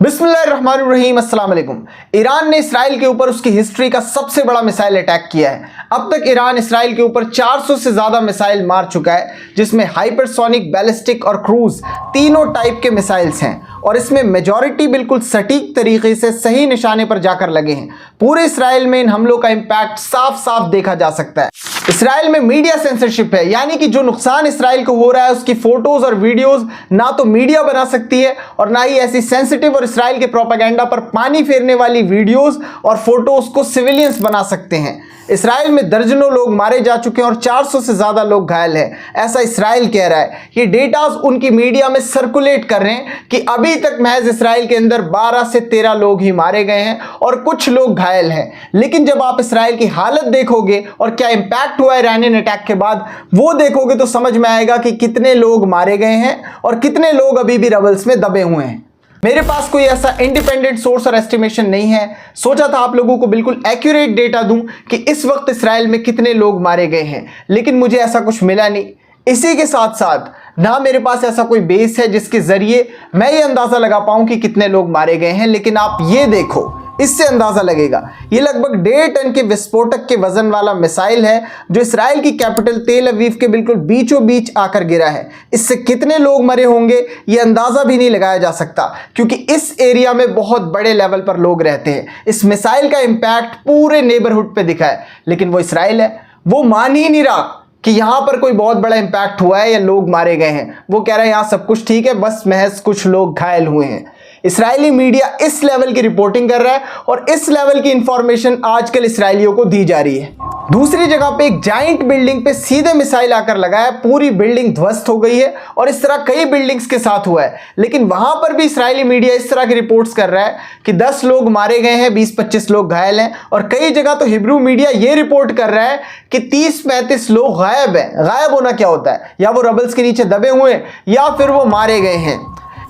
बिस्मिल्लाहिर्रहमानिर्रहीम, अस्सलाम वालेकुम। ईरान ने इसराइल के ऊपर उसकी हिस्ट्री का सबसे बड़ा मिसाइल अटैक किया है। अब तक ईरान इसराइल के ऊपर 400 से ज़्यादा मिसाइल मार चुका है, जिसमें हाइपरसोनिक, बैलिस्टिक और क्रूज तीनों टाइप के मिसाइल्स हैं और इसमें मेजॉरिटी बिल्कुल सटीक तरीके से सही निशाने पर जाकर लगे हैं। पूरे इसराइल में इन हमलों का इम्पैक्ट साफ साफ देखा जा सकता है। इसराइल में मीडिया सेंसरशिप है, यानी कि जो नुकसान इसराइल को हो रहा है उसकी फोटोज और वीडियोस ना तो मीडिया बना सकती है और ना ही ऐसी सेंसिटिव और इसराइल के प्रोपेगेंडा पर पानी फेरने वाली वीडियोस और फोटोज को सिविलियंस बना सकते हैं। इसराइल में दर्जनों लोग मारे जा चुके हैं और 400 से ज़्यादा लोग घायल हैं, ऐसा इसराइल कह रहा है। ये डेटाज उनकी मीडिया में सर्कुलेट कर रहे हैं कि अभी तक महज इसराइल के अंदर 12 से 13 लोग ही मारे गए हैं और कुछ लोग घायल हैं। लेकिन जब आप इसराइल की हालत देखोगे और क्या इंपैक्ट हुआ ईरानियन अटैक के बाद, वो देखोगे तो समझ में आएगा कि कितने लोग मारे गए हैं और कितने लोग अभी भी रबल्स में दबे हुए हैं। मेरे पास कोई ऐसा इंडिपेंडेंट सोर्स और एस्टिमेशन नहीं है। सोचा था आप लोगों को बिल्कुल एक्यूरेट डेटा दूं कि इस वक्त इसराइल में कितने लोग मारे गए हैं, लेकिन मुझे ऐसा कुछ मिला नहीं। इसी के साथ साथ ना मेरे पास ऐसा कोई बेस है जिसके जरिए मैं ये अंदाजा लगा पाऊं कि कितने लोग मारे गए हैं। लेकिन आप ये देखो, इससे अंदाजा लगेगा। ये लगभग 1.5 टन के विस्फोटक के वजन वाला मिसाइल है जो इसराइल की कैपिटल तेल अवीव के बिल्कुल बीचों बीच आकर गिरा है। इससे कितने लोग मरे होंगे ये अंदाजा भी नहीं लगाया जा सकता, क्योंकि इस एरिया में बहुत बड़े लेवल पर लोग रहते हैं। इस मिसाइल का इंपैक्ट पूरे नेबरहुड पे दिखा है, लेकिन वो इसराइल है, वो मान ही नहीं रहा कि यहां पर कोई बहुत बड़ा इंपैक्ट हुआ है या लोग मारे गए हैं। वो कह रहे हैं यहां सब कुछ ठीक है, बस महज कुछ लोग घायल हुए हैं। इसराइली मीडिया इस लेवल की रिपोर्टिंग कर रहा है और इस लेवल की इंफॉर्मेशन आजकल इसराइलियों को दी जा रही है। दूसरी जगह पे एक जाइंट बिल्डिंग पे सीधे मिसाइल आकर लगा है, पूरी बिल्डिंग ध्वस्त हो गई है और इस तरह कई बिल्डिंग्स के साथ हुआ है। लेकिन वहां पर भी इसराइली मीडिया इस तरह की रिपोर्ट्स कर रहा है कि 10 लोग मारे गए हैं, 20-25 लोग घायल हैं और कई जगह तो हिब्रू मीडिया ये रिपोर्ट कर रहा है कि 30-35 लोग गायब हैं। गायब होना क्या होता है? या वो रबल्स के नीचे दबे हुए हैं या फिर वो मारे गए हैं।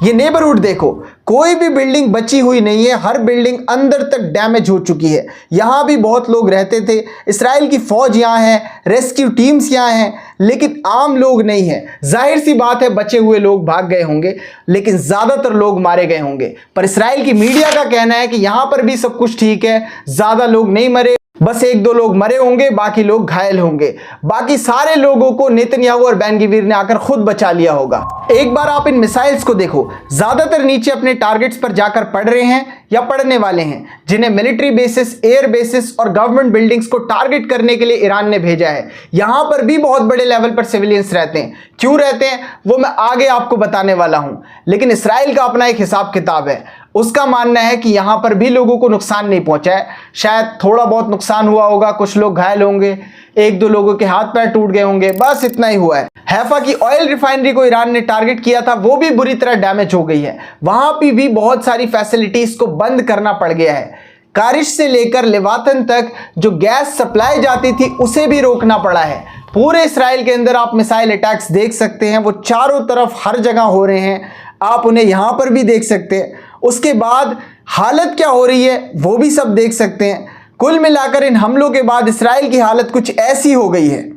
ये नेबरहुड देखो, कोई भी बिल्डिंग बची हुई नहीं है, हर बिल्डिंग अंदर तक डैमेज हो चुकी है। यहां भी बहुत लोग रहते थे, इसराइल की फौज यहां है, रेस्क्यू टीम्स यहां हैं, लेकिन आम लोग नहीं है। जाहिर सी बात है बचे हुए लोग भाग गए होंगे, लेकिन ज्यादातर लोग मारे गए होंगे। पर इसराइल की मीडिया का कहना है कि यहां पर भी सब कुछ ठीक है, ज्यादा लोग नहीं मरे, बस 1-2 लोग मरे होंगे, बाकी लोग घायल होंगे। बाकी सारे लोगों को नेतन्याहू और बेन गवीर ने आकर खुद बचा लिया होगा। एक बार आप इन मिसाइल्स को देखो, ज्यादातर नीचे अपने टारगेट्स पर जाकर पड़ रहे हैं या पड़ने वाले हैं, जिन्हें मिलिट्री बेसिस, एयर बेसिस और गवर्नमेंट बिल्डिंग्स को टारगेट करने के लिए ईरान ने भेजा है। यहां पर भी बहुत बड़े लेवल पर सिविलियंस रहते हैं। क्यों रहते हैं वो मैं आगे आपको बताने वाला हूं। लेकिन इसराइल का अपना एक हिसाब किताब है। उसका मानना है कि यहां पर भी लोगों को नुकसान नहीं पहुंचा है, शायद थोड़ा बहुत नुकसान हुआ होगा, कुछ लोग घायल होंगे, 1-2 लोगों के हाथ पैर टूट गए होंगे, बस इतना ही हुआ है। हैफा की ऑयल रिफाइनरी को ईरान ने टारगेट किया था, वो भी बुरी तरह डैमेज हो गई है। वहां पर भी बहुत सारी फैसिलिटीज को बंद करना पड़ गया है। कारिश से लेकर लेवातन तक जो गैस सप्लाई जाती थी उसे भी रोकना पड़ा है। पूरे इसराइल के अंदर आप मिसाइल अटैक्स देख सकते हैं, वो चारों तरफ हर जगह हो रहे हैं। आप उन्हें यहां पर भी देख सकते हैं। उसके बाद हालत क्या हो रही है वो भी सब देख सकते हैं। कुल मिलाकर इन हमलों के बाद इसराइल की हालत कुछ ऐसी हो गई है।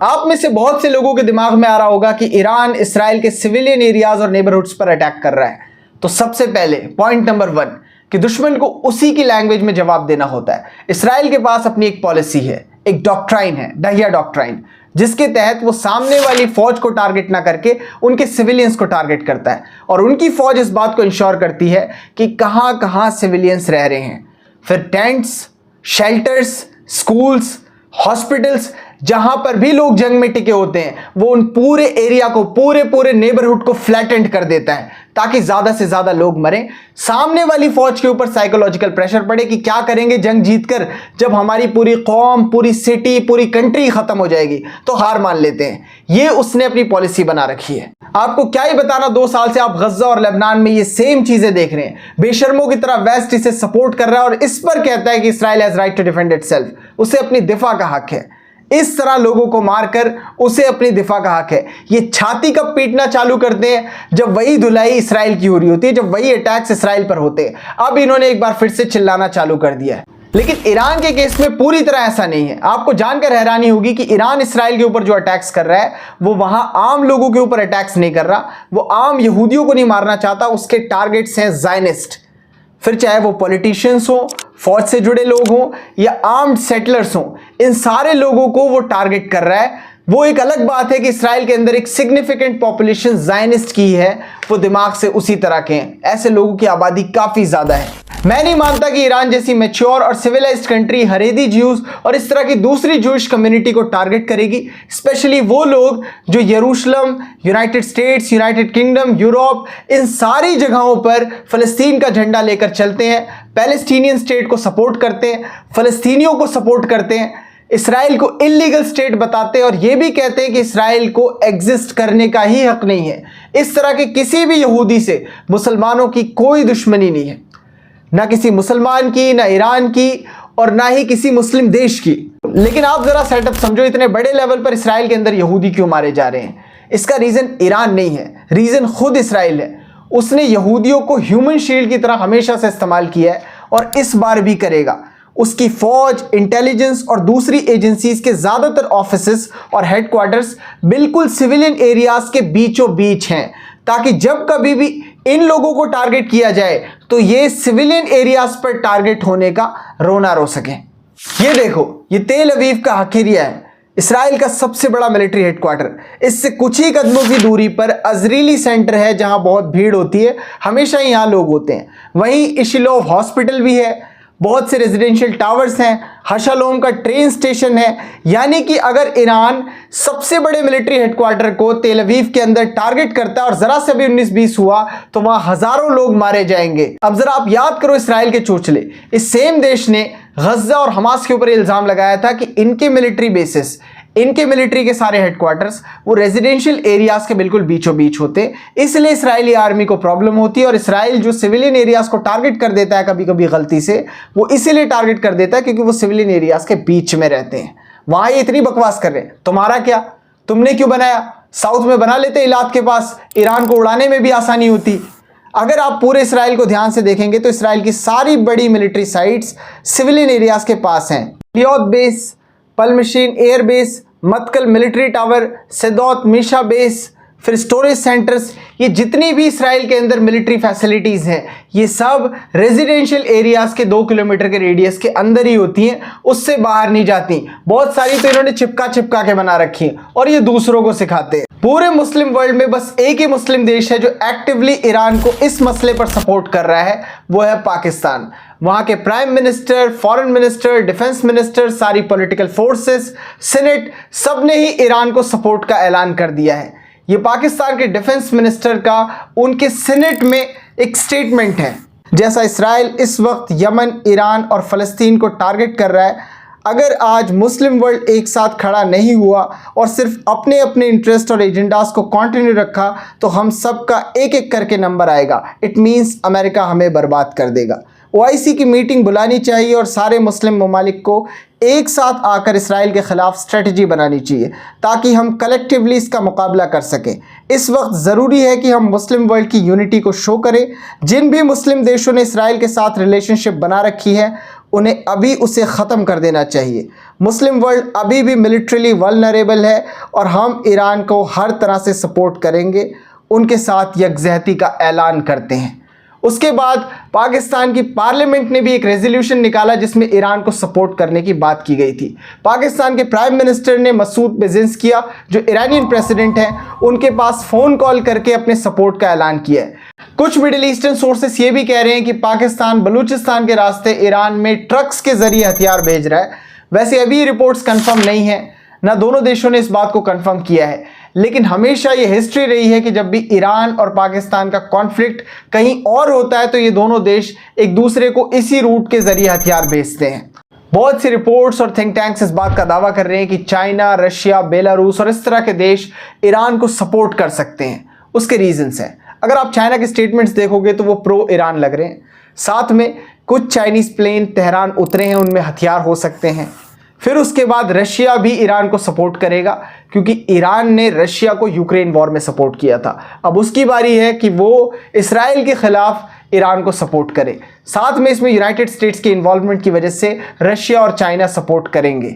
आप में से बहुत से लोगों के दिमाग में आ रहा होगा कि ईरान इसराइल के सिविलियन एरियाज और नेबरहुड्स पर अटैक कर रहा है। तो सबसे पहले पॉइंट नंबर 1 कि दुश्मन को उसी की लैंग्वेज में जवाब देना होता है। इसराइल के पास अपनी एक पॉलिसी है, एक डॉक्ट्राइन है, दहिया डॉक्ट्राइन, जिसके तहत वो सामने वाली फौज को टारगेट ना करके उनके सिविलियंस को टारगेट करता है और उनकी फौज इस बात को इंश्योर करती है कि कहां कहां सिविलियंस रह रहे हैं। फिर टेंट्स, शेल्टर्स, स्कूल्स, हॉस्पिटल्स, जहां पर भी लोग जंग में टिके होते हैं, वो उन पूरे एरिया को, पूरे नेबरहुड को फ्लैटेंड कर देता है ताकि ज्यादा से ज्यादा लोग मरें। सामने वाली फौज के ऊपर साइकोलॉजिकल प्रेशर पड़े कि क्या करेंगे जंग जीतकर, जब हमारी पूरी कौम, पूरी सिटी, पूरी कंट्री खत्म हो जाएगी तो हार मान लेते हैं। ये उसने अपनी पॉलिसी बना रखी है। आपको क्या ही बताना, 2 साल से आप गज्जा और लेबनान में ये सेम चीजें देख रहे हैं। बेशर्मों की तरह वेस्ट इसे सपोर्ट कर रहा है और इस पर कहता है कि Israel has right to defend itself, उसे अपनी दिफा का हक है। इस तरह लोगों को मारकर उसे अपनी दिफा का हक है। ये छाती कब पीटना चालू करते हैं? जब वही धुलाई इसराइल की हो रही होती है, जब वही अटैक्स इसराइल पर होते हैं। अब इन्होंने एक बार फिर से चिल्लाना चालू कर दिया है। लेकिन ईरान के केस में पूरी तरह ऐसा नहीं है। आपको जानकर हैरानी होगी कि ईरान इसराइल के ऊपर जो अटैक्स कर रहा है वो वहां आम लोगों के ऊपर अटैक्स नहीं कर रहा, वो आम यहूदियों को नहीं मारना चाहता, उसके टारगेट्स हैं ज़ायनिस्ट। फिर चाहे वो पॉलिटिशियंस हो, फौज से जुड़े लोग हों या आर्म्ड सेटलर्स हों, इन सारे लोगों को वो टारगेट कर रहा है। वो एक अलग बात है कि इसराइल के अंदर एक सिग्निफिकेंट पॉपुलेशन ज़ायनिस्ट की है, वो दिमाग से उसी तरह के हैं। ऐसे लोगों की आबादी काफ़ी ज़्यादा है। मैं नहीं मानता कि ईरान जैसी मैच्योर और सिविलाइज्ड कंट्री हरेदी ज्यूज और इस तरह की दूसरी जूइश कम्युनिटी को टारगेट करेगी, स्पेशली वो लोग जो यरूशलेम, United States, United Kingdom, Europe, इन सारी जगहों पर फ़लस्तीन का झंडा लेकर चलते हैं, पैलेस्टीनियन स्टेट को सपोर्ट करते हैं, फ़लस्तीनियों को सपोर्ट करते हैं, इसराइल को इलीगल स्टेट बताते हैं और यह भी कहते हैं कि इसराइल को एग्जिस्ट करने का ही हक नहीं है। इस तरह के किसी भी यहूदी से मुसलमानों की कोई दुश्मनी नहीं है, ना किसी मुसलमान की, ना ईरान की और ना ही किसी मुस्लिम देश की। लेकिन आप जरा सेटअप समझो, इतने बड़े लेवल पर इसराइल के अंदर यहूदी क्यों मारे जा रहे हैं? इसका रीजन ईरान नहीं है, रीजन खुद इसराइल है। उसने यहूदियों को ह्यूमन शील्ड की तरह हमेशा से इस्तेमाल किया है और इस बार भी करेगा। उसकी फौज, इंटेलिजेंस और दूसरी एजेंसीज के ज्यादातर ऑफिसेस और हेडक्वार्टर्स बिल्कुल सिविलियन एरियाज के बीचों बीच हैं, ताकि जब कभी भी इन लोगों को टारगेट किया जाए तो ये सिविलियन एरियाज पर टारगेट होने का रोना रो सके। ये देखो, ये तेल अवीव का हकीरिया है, इसराइल का सबसे बड़ा मिलिट्री हेडक्वार्टर। इससे कुछ ही कदमों की दूरी पर अजरीली सेंटर है, जहां बहुत भीड़ होती है, हमेशा ही यहां लोग होते हैं। वहीं इशिलोव हॉस्पिटल भी है, बहुत से रेजिडेंशियल टावर्स हैं, हशालोम का ट्रेन स्टेशन है। यानी कि अगर ईरान सबसे बड़े मिलिट्री हेडक्वार्टर को तेल अवीव के अंदर टारगेट करता है और जरा से भी 19-20 हुआ तो वहां हजारों लोग मारे जाएंगे। अब जरा आप याद करो इसराइल के चोचले, इस सेम देश ने गज्जा और हमास के ऊपर इल्जाम लगाया था कि इनके मिलिट्री बेसिस, इनके मिलिट्री के सारे हेडक्वार्टर्स वो रेजिडेंशियल एरियाज के बिल्कुल बीचों बीच होते, इसलिए इसराइली आर्मी को प्रॉब्लम होती है। और इसराइल जो सिविलियन एरियाज को टारगेट कर देता है कभी कभी गलती से, वो इसीलिए टारगेट कर देता है क्योंकि वो सिविलियन एरियाज के बीच में रहते हैं। वहां ये इतनी बकवास कर रहे हैं, तुम्हारा क्या, तुमने क्यों बनाया? साउथ में बना लेते इलाद के पास, ईरान को उड़ाने में भी आसानी होती। अगर आप पूरे इसराइल को ध्यान से देखेंगे तो इसराइल की सारी बड़ी मिलिट्री साइट्स सिविलियन एरियाज के पास हैं। लियोत base, Palmachim air base, Matkal military tower, Sdot Micha base, फिर स्टोरेज सेंटर्स, ये जितनी भी इसराइल के अंदर मिलिट्री फैसिलिटीज़ हैं ये सब रेजिडेंशियल एरियाज़ के 2 किलोमीटर के रेडियस के अंदर ही होती हैं, उससे बाहर नहीं जाती। बहुत सारी तो इन्होंने चिपका के बना रखी है और ये दूसरों को सिखाते हैं। पूरे मुस्लिम वर्ल्ड में बस एक ही मुस्लिम देश है जो एक्टिवली ईरान को इस मसले पर सपोर्ट कर रहा है, वो है पाकिस्तान। वहां के prime minister, foreign minister, defence minister, सारी पॉलिटिकल फोर्सेस, सीनेट, सब ने ही ईरान को सपोर्ट का ऐलान कर दिया है। ये पाकिस्तान के डिफेंस मिनिस्टर का उनके सीनेट में एक स्टेटमेंट है। जैसा इसराइल इस वक्त यमन, ईरान और फ़लस्तीन को टारगेट कर रहा है, अगर आज मुस्लिम वर्ल्ड एक साथ खड़ा नहीं हुआ और सिर्फ अपने अपने इंटरेस्ट और एजेंडास को कंटिन्यू रखा तो हम सब का एक एक करके नंबर आएगा। इट मीन्स अमेरिका हमें बर्बाद कर देगा। OIC की मीटिंग बुलानी चाहिए और सारे मुस्लिम ममालिक को एक साथ आकर इसराइल के ख़िलाफ़ स्ट्रेटजी बनानी चाहिए ताकि हम कलेक्टिवली इसका मुकाबला कर सकें। इस वक्त ज़रूरी है कि हम मुस्लिम वर्ल्ड की यूनिटी को शो करें। जिन भी मुस्लिम देशों ने इसराइल के साथ रिलेशनशिप बना रखी है उन्हें अभी उसे ख़त्म कर देना चाहिए। मुस्लिम वर्ल्ड अभी भी मिलिट्रीली वल्नरेबल है और हम ईरान को हर तरह से सपोर्ट करेंगे, उनके साथ यकजहती का ऐलान करते हैं। उसके बाद पाकिस्तान की पार्लियामेंट ने भी एक रेजोल्यूशन निकाला जिसमें ईरान को सपोर्ट करने की बात की गई थी। पाकिस्तान के प्राइम मिनिस्टर ने मसूद पेजेंस्किया जो ईरानियन प्रेसिडेंट हैं उनके पास फ़ोन कॉल करके अपने सपोर्ट का ऐलान किया है। कुछ मिडिल ईस्टर्न सोर्सेस ये भी कह रहे हैं कि पाकिस्तान बलूचिस्तान के रास्ते ईरान में ट्रक्स के ज़रिए हथियार भेज रहा है। वैसे अभी रिपोर्ट्स कन्फर्म नहीं है, ना दोनों देशों ने इस बात को कंफर्म किया है, लेकिन हमेशा ये हिस्ट्री रही है कि जब भी ईरान और पाकिस्तान का कॉन्फ्लिक्ट कहीं और होता है तो ये दोनों देश एक दूसरे को इसी रूट के जरिए हथियार भेजते हैं। बहुत सी रिपोर्ट्स और थिंक टैंक्स इस बात का दावा कर रहे हैं कि चाइना, रशिया, बेलारूस और इस तरह के देश ईरान को सपोर्ट कर सकते हैं। उसके रीजंस हैं, अगर आप चाइना के स्टेटमेंट्स देखोगे तो वो प्रो ईरान लग रहे हैं। साथ में कुछ चाइनीज़ प्लेन तेहरान उतरे हैं, उनमें हथियार हो सकते हैं। फिर उसके बाद रशिया भी ईरान को सपोर्ट करेगा, क्योंकि ईरान ने रशिया को यूक्रेन वॉर में सपोर्ट किया था। अब उसकी बारी है कि वो इस्राइल के खिलाफ ईरान को सपोर्ट करे। साथ में इसमें यूनाइटेड स्टेट्स के इन्वॉल्वमेंट की वजह से रशिया और चाइना सपोर्ट करेंगे।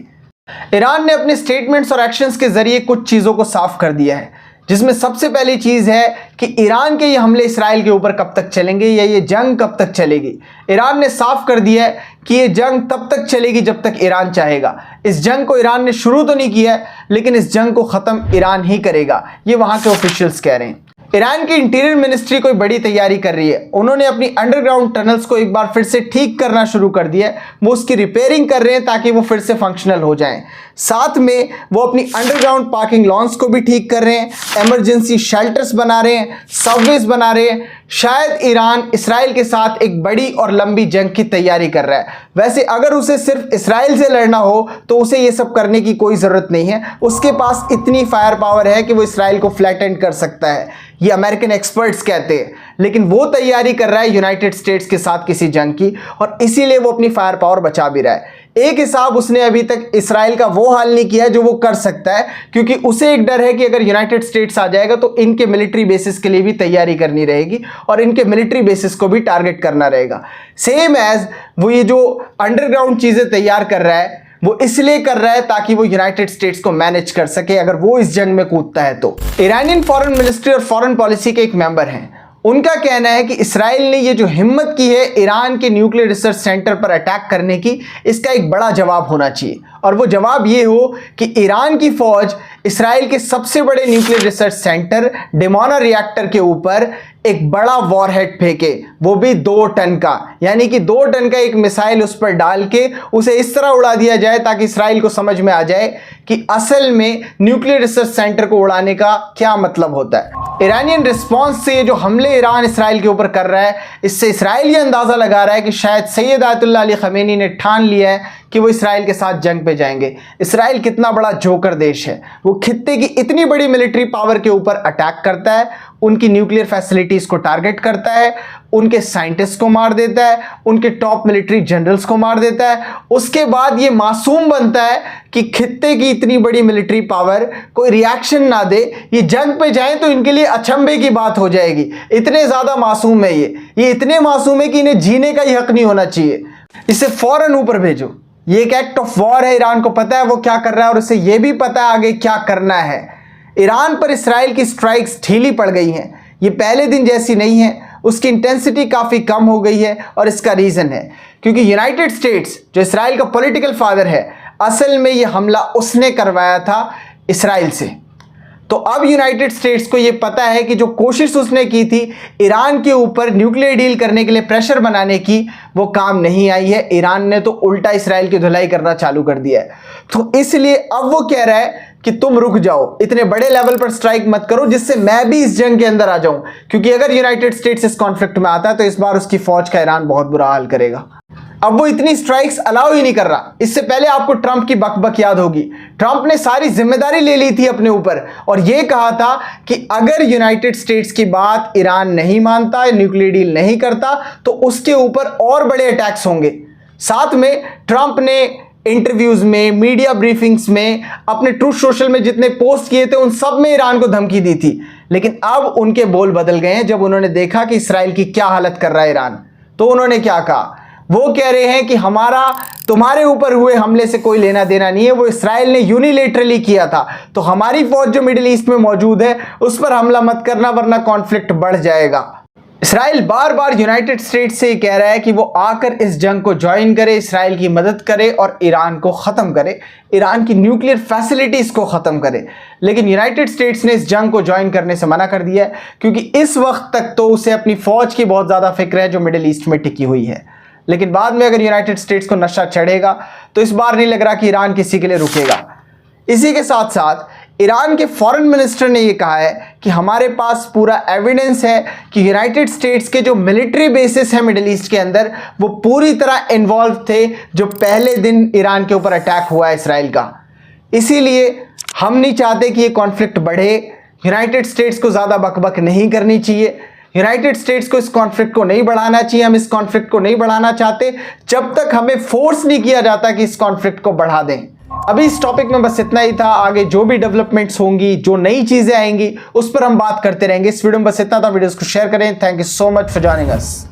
ईरान ने अपने स्टेटमेंट्स और एक्शंस के जरिए कुछ चीज़ों को साफ कर दिया है, जिसमें सबसे पहली चीज़ है कि ईरान के ये हमले इसराइल के ऊपर कब तक चलेंगे या ये जंग कब तक चलेगी। ईरान ने साफ कर दिया है कि ये जंग तब तक चलेगी जब तक ईरान चाहेगा। इस जंग को ईरान ने शुरू तो नहीं किया है, लेकिन इस जंग को ख़त्म ईरान ही करेगा, ये वहाँ के ऑफिशियल्स कह रहे हैं। ईरान की इंटीरियर मिनिस्ट्री कोई बड़ी तैयारी कर रही है। उन्होंने अपनी अंडरग्राउंड टनल्स को एक बार फिर से ठीक करना शुरू कर दिया है। वो उसकी रिपेयरिंग कर रहे हैं ताकि वो फिर से फंक्शनल हो जाएं। साथ में वो अपनी अंडरग्राउंड पार्किंग लॉन्स को भी ठीक कर रहे हैं, इमरजेंसी शेल्टर्स बना रहे हैं, सबवेज बना रहे हैं। शायद ईरान इसराइल के साथ एक बड़ी और लंबी जंग की तैयारी कर रहा है। वैसे अगर उसे सिर्फ इसराइल से लड़ना हो तो उसे ये सब करने की कोई ज़रूरत नहीं है। उसके पास इतनी फायर पावर है कि वो इसराइल को फ्लैटेंड कर सकता है, ये अमेरिकन एक्सपर्ट्स कहते हैं। लेकिन वो तैयारी कर रहा है यूनाइटेड स्टेट्स के साथ किसी जंग की, और इसीलिए वो अपनी फायर पावर बचा भी रहा है। एक हिसाब उसने अभी तक इसराइल का वो हाल नहीं किया जो वो कर सकता है, क्योंकि उसे एक डर है कि अगर यूनाइटेड स्टेट्स आ जाएगा तो इनके मिलिट्री बेसिस के लिए भी तैयारी करनी रहेगी और इनके मिलिट्री बेसिस को भी टारगेट करना रहेगा। सेम एज वो ये जो अंडरग्राउंड चीज़ें तैयार कर रहा है वो इसलिए कर रहा है ताकि वो यूनाइटेड स्टेट्स को मैनेज कर सके अगर वो इस जंग में कूदता है तो। ईरानियन फॉरेन मिनिस्ट्री और फॉरेन पॉलिसी के एक मेंबर हैं, उनका कहना है कि इसराइल ने ये जो हिम्मत की है ईरान के न्यूक्लियर रिसर्च सेंटर पर अटैक करने की, इसका एक बड़ा जवाब होना चाहिए। और वो जवाब ये हो कि ईरान की फौज इसराइल के सबसे बड़े nuclear research centre Dimona reactor के ऊपर एक बड़ा वॉरहेड फेंके, वो भी 2 टन का, यानी कि 2 टन का एक मिसाइल उस पर डाल के उसे इस तरह उड़ा दिया जाए ताकि इसराइल को समझ में आ जाए कि असल में न्यूक्लियर रिसर्च सेंटर को उड़ाने का क्या मतलब होता है। ईरानियन रिस्पॉन्स से जो हमले ईरान इसराइल के ऊपर कर रहा है, इससे इसराइल ये अंदाज़ा लगा रहा है कि शायद सैयद आयतुल्लाह अली ख़मेनी ने ठान लिया है कि वो इसराइल के साथ जंग पे जाएंगे। इसराइल कितना बड़ा जोकर देश है, वो खित्ते की इतनी बड़ी मिलिट्री पावर के ऊपर अटैक करता है, उनकी न्यूक्लियर फैसिलिटीज़ को टारगेट करता है, उनके साइंटिस्ट को मार देता है, उनके टॉप मिलिट्री जनरल्स को मार देता है। उसके बाद ये मासूम बनता है कि खित्ते की इतनी बड़ी मिलिट्री पावर कोई रिएक्शन ना दे, ये जंग पे जाएं तो इनके लिए अचंभे की बात हो जाएगी। इतने ज़्यादा मासूम है ये इतने मासूम है कि इन्हें जीने का ही हक नहीं होना चाहिए। इसे फौरन ऊपर भेजो। ये एक एक्ट ऑफ वॉर है, ईरान को पता है वो क्या कर रहा है और उसे ये भी पता है आगे क्या करना है। ईरान पर इसराइल की स्ट्राइक्स ढीली पड़ गई हैं, ये पहले दिन जैसी नहीं है, उसकी इंटेंसिटी काफ़ी कम हो गई है। और इसका रीज़न है क्योंकि यूनाइटेड स्टेट्स जो इसराइल का पॉलिटिकल फादर है, असल में ये हमला उसने करवाया था इसराइल से। तो अब यूनाइटेड स्टेट्स को ये पता है कि जो कोशिश उसने की थी ईरान के ऊपर न्यूक्लियर डील करने के लिए प्रेशर बनाने की, वो काम नहीं आई है। ईरान ने तो उल्टा इसराइल की धुलाई करना चालू कर दिया है। तो इसलिए अब वो कह रहा है कि तुम रुक जाओ, इतने बड़े लेवल पर स्ट्राइक मत करो जिससे मैं भी इस जंग के अंदर आ जाऊं, क्योंकि अगर यूनाइटेड स्टेट्स इस कॉन्फ्लिक्ट में आता है तो इस बार उसकी फौज का ईरान बहुत बुरा हाल करेगा। अब वो इतनी स्ट्राइक्स अलाउ ही नहीं कर रहा। इससे पहले आपको ट्रंप की बकबक याद होगी। ट्रंप ने सारी जिम्मेदारी ले ली थी अपने ऊपर और ये कहा था कि अगर यूनाइटेड स्टेट्स की बात ईरान नहीं मानता, न्यूक्लियर डील नहीं करता, तो उसके ऊपर और बड़े अटैक्स होंगे। साथ में ट्रंप ने इंटरव्यूज में, मीडिया ब्रीफिंग्स में, अपने ट्रूथ सोशल में जितने पोस्ट किए थे उन सब में ईरान को धमकी दी थी। लेकिन अब उनके बोल बदल गए हैं जब उन्होंने देखा कि इसराइल की क्या हालत कर रहा है ईरान। तो उन्होंने क्या कहा, वो कह रहे हैं कि हमारा तुम्हारे ऊपर हुए हमले से कोई लेना देना नहीं है, वो इसराइल ने यूनिलेटरली किया था, तो हमारी फौज जो मिडिल ईस्ट में मौजूद है उस पर हमला मत करना वरना कॉन्फ्लिक्ट बढ़ जाएगा। इसराइल बार बार यूनाइटेड स्टेट्स से कह रहा है कि वो आकर इस जंग को ज्वाइन करे, इसराइल की मदद करे और ईरान को ख़त्म करे, ईरान की न्यूक्लियर फैसिलिटीज़ को ख़त्म करे। लेकिन यूनाइटेड स्टेट्स ने इस जंग को ज्वाइन करने से मना कर दिया है, क्योंकि इस वक्त तक तो उसे अपनी फ़ौज की बहुत ज़्यादा फिक्र है जो मिडिल ईस्ट में टिकी हुई है। लेकिन बाद में अगर यूनाइटेड स्टेट्स को नशा चढ़ेगा तो इस बार नहीं लग रहा कि ईरान किसी के लिए रुकेगा। इसी के साथ साथ ईरान के फॉरेन मिनिस्टर ने यह कहा है कि हमारे पास पूरा एविडेंस है कि यूनाइटेड स्टेट्स के जो मिलिट्री बेसिस है मिडिल ईस्ट के अंदर वो पूरी तरह इन्वॉल्व थे जो पहले दिन ईरान के ऊपर अटैक हुआ है इसराइल का। इसीलिए हम नहीं चाहते कि ये कॉन्फ्लिक्ट बढ़े। यूनाइटेड स्टेट्स को ज़्यादा बकबक नहीं करनी चाहिए, यूनाइटेड स्टेट्स को इस कॉन्फ्लिक्ट को नहीं बढ़ाना चाहिए। हम इस कॉन्फ्लिक्ट को नहीं बढ़ाना चाहते जब तक हमें फोर्स नहीं किया जाता कि इस कॉन्फ्लिक्ट को बढ़ा दें। अभी इस टॉपिक में बस इतना ही था। आगे जो भी डेवलपमेंट्स होंगी, जो नई चीजें आएंगी, उस पर हम बात करते रहेंगे। इस वीडियो में बस इतना था। वीडियोस को शेयर करें। Thank you so much for joining us.